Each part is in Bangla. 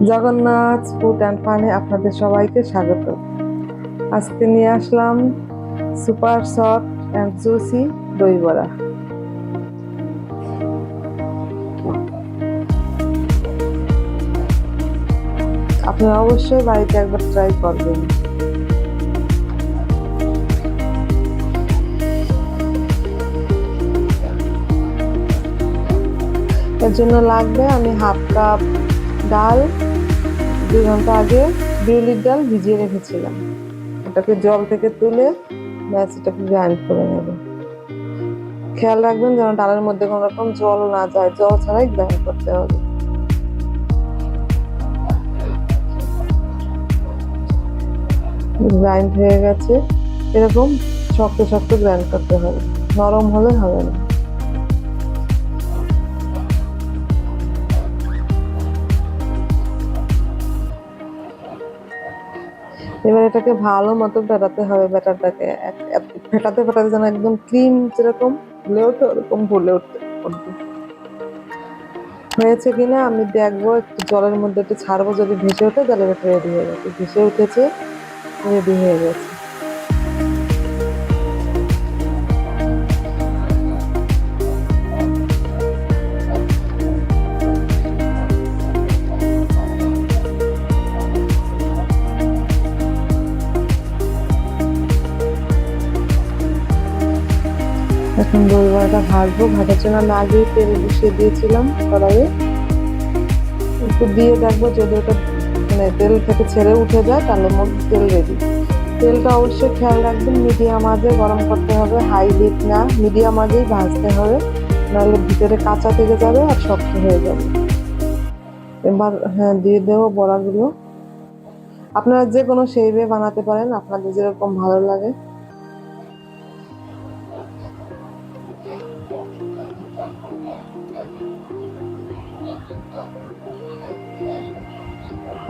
জগন্নাথ ফুড অ্যান্ড ফানে আপনাদের সবাইকে স্বাগত। আজকে নিয়ে আসলাম সুপার সফট অ্যান্ড জুসি দই বড়া। আপনারা অবশ্যই বাড়িতে একবার ট্রাই করবেন। এর জন্য লাগবে আমি হাফ কাপ ডাল 2 ঘন্টা আগে বিউলির ডাল ভিজিয়ে রেখেছিলাম। ওটাকে জল থেকে তুলে ব্যাস এটাকে গ্রাইন্ড করে নেব। খেয়াল রাখবেন যেন ডালের মধ্যে কোনো রকম জল না যায়, জল ছাড়াই গ্রাইন্ড করতে হবে। গ্রাইন্ড হয়ে গেছে, এরকম শক্ত শক্ত গ্রাইন্ড করতে হবে, নরম হলে হবে না। এবার এটাকে ভালো মতো ফেটাতে হবে, ব্যাটারটাকে ফেটাতে ফেটাতে যেন একদম ক্রিম যেরকম ফুলে ওঠে ওরকম ফুলে উঠতে উঠবে। হয়েছে কিনা আমি দেখবো, একটু জলের মধ্যে একটু ছাড়বো, যদি ভেসে ওঠে তাহলে এটা রেডি হয়ে গেছে। ভেসে উঠেছে, রেডি হয়ে গেছে। এখন দই বড়াটা ভাজবো। ভাজার জন্য আমি আগে তেল বসিয়ে দিয়েছিলাম কড়াইয়ে, একটু দিয়ে দেখবো যদি ওটা মানে তেল থেকে ছেড়ে উঠে যায় তাহলে মোট তেল রেডি। তেলটা অবশ্যই খেয়াল রাখবেন, মিডিয়াম আঁচে গরম করতে হবে, হাই হিট না, মিডিয়াম আঁচেই ভাজতে হবে, নাহলে ভিতরে কাঁচা থেকে যাবে আর শক্ত হয়ে যাবে। এবার হ্যাঁ দিয়ে দেবো বড়াগুলো। আপনারা যে কোনো শেপে বানাতে পারেন, আপনাদের যেরকম ভালো লাগে।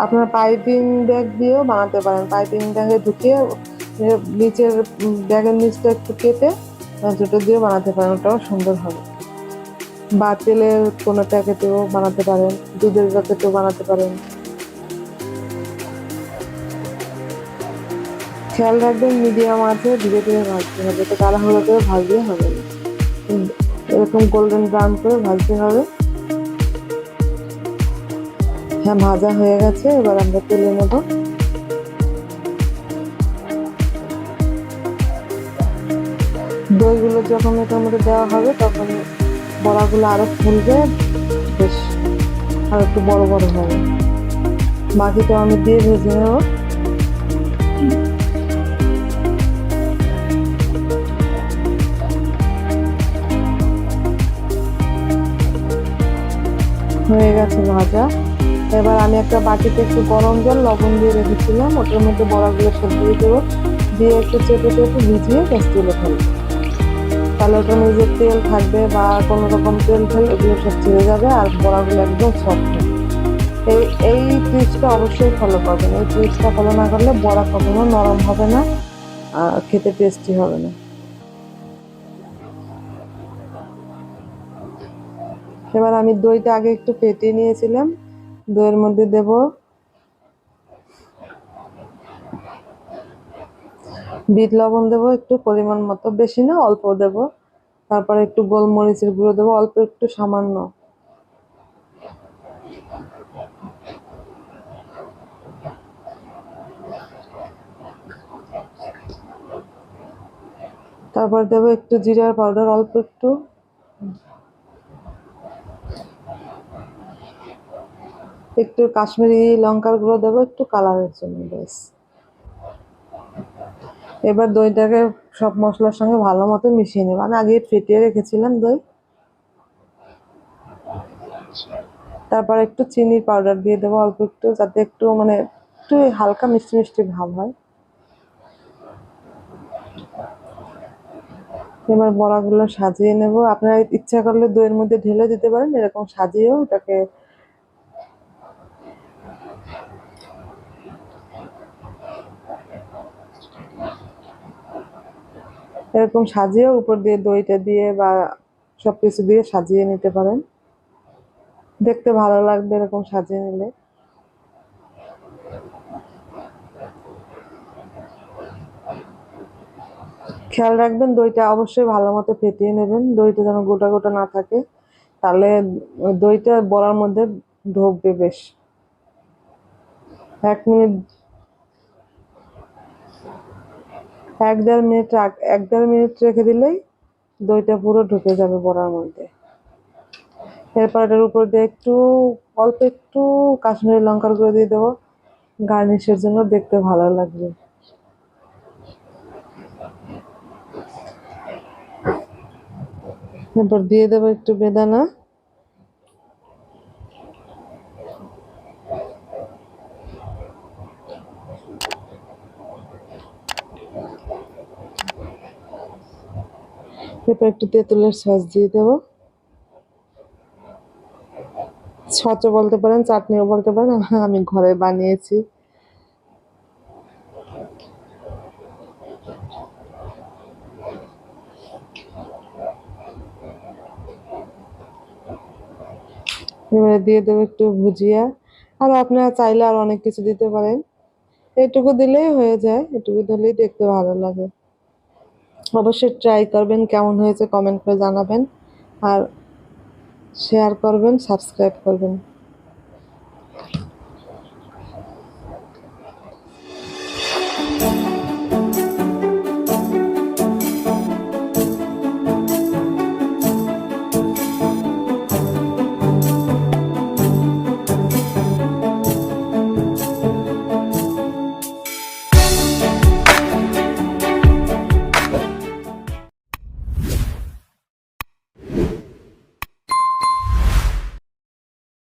আপনারা পাইপিং ব্যাগ দিয়েও বানাতে পারেন। পাইপিং ব্যাগে ঢুকিয়ে নিচের ব্যাগের নিচটা একটু কেটে জুটো দিয়েও বানাতে পারেন, ওটাও সুন্দর হবে। বা তেলের কোনো প্যাকেটেও বানাতে পারেন, দুধের প্যাকেটেও বানাতে পারেন। খেয়াল রাখবেন মিডিয়াম আছে, ধীরে ধীরে ভাজতে হবে, তো তাড়াহুড়ো করে ভাজলে হবে না। এরকম গোল্ডেন ব্রাউন করে ভাজতে হবে। হ্যাঁ ভাজা হয়ে গেছে, এবার আমরা তুলে নেব। দইগুলো যখন এটার মধ্যে দেওয়া হবে তখন বড়াগুলো আরো ফুলবে, বেশ আর একটু বড় বড় হবে। বাকিটা আমি দিয়ে ভেজে নেব। হয়ে গেছে ভাজা। এবার আমি একটা বাটিতে একটু গরম জল লবণ দিয়ে রেখেছিলাম, ওটার মধ্যে বড়াগুলো সব দিয়ে দেবো, দিয়ে একটু চেপে চেপে ভিজিয়ে গ্যাস তুলে ফেলবো। তাহলে ওটার মধ্যে তেল থাকবে বা কোনো রকম তেল থাকলে ওগুলো সব ছেড়ে যাবে আর বড়াগুলো একদম সফট হবে। এই এই ট্রিক্সটা অবশ্যই ফলো করবেন। এই ট্রিক্সটা ফলো না করলে বড়া কখনো নরম হবে না আর খেতে টেস্টি হবে না। এবার আমি দইটা আগে একটু ফেটিয়ে নিয়েছিলাম, দইয়ের মধ্যে দেব বিট লবণ, দেবো একটু পরিমাণ মতো, বেশি না অল্প দেব। তারপরে একটু গোলমরিচের গুঁড়ো দেবো, অল্প একটু সামান্য। তারপর দেবো একটু জিরার পাউডার, অল্প একটু। একটু কাশ্মীরি লঙ্কার গুঁড়ো দেবো একটু কালারের জন্য, ব্যাস। এবার দইটাকে সব মশলার সঙ্গে ভালো মতো মিশিয়ে নেব। আমি আগে ফেটিয়ে রেখেছিলাম দই। তারপর একটু চিনির পাউডার দিয়ে দেবো অল্প একটু, যাতে একটু মানে একটু হালকা মিষ্টি মিষ্টি ভাব হয়। এবার বড়াগুলো সাজিয়ে নেব। আপনারা ইচ্ছা করলে দইয়ের মধ্যে ঢেলে দিতে পারেন, এরকম সাজিয়েও এটাকে এরকম সাজিয়েও উপর দিয়ে দইটা দিয়ে বা সবকিছু দিয়ে সাজিয়ে নিতে পারেন, দেখতে ভালো লাগবে এরকম সাজিয়ে নিলে। খেয়াল রাখবেন দইটা অবশ্যই ভালো মতো ফেটিয়ে নেবেন, দইটা যেন গোটা গোটা না থাকে, তাহলে ওই দইটা বড়ার মধ্যে ঢুকবে বেশ। 1 মিনিট, 1-1.5 মিনিট রাখ, 1-1.5 মিনিট রেখে দিলেই দইটা পুরো ঢুকে যাবে বড়ার মধ্যে। এরপর এটার উপর দিয়ে অল্প একটু কাশ্মীরি লঙ্কার গুঁড়ো দিয়ে দেবো, গার্নিশের জন্য, দেখতে ভালো লাগবে। এরপর দিয়ে দেবো একটু বেদানা, এরপর একটু তেঁতুলের সস দিয়ে দেবো। সচও বলতে পারেন, চাটনিও বলতে পারেন, আমি ঘরে বানিয়েছি। এবারে দিয়ে দেবো একটু ভুজিয়া, আর আপনারা চাইলে আর অনেক কিছু দিতে পারেন, এটুকু দিলেই হয়ে যায়, এটুকু দিলেই দেখতে ভালো লাগে। অবশ্যই ট্রাই করবেন, কেমন হয়েছে কমেন্ট করে জানাবেন, আর শেয়ার করবেন, সাবস্ক্রাইব করবেন।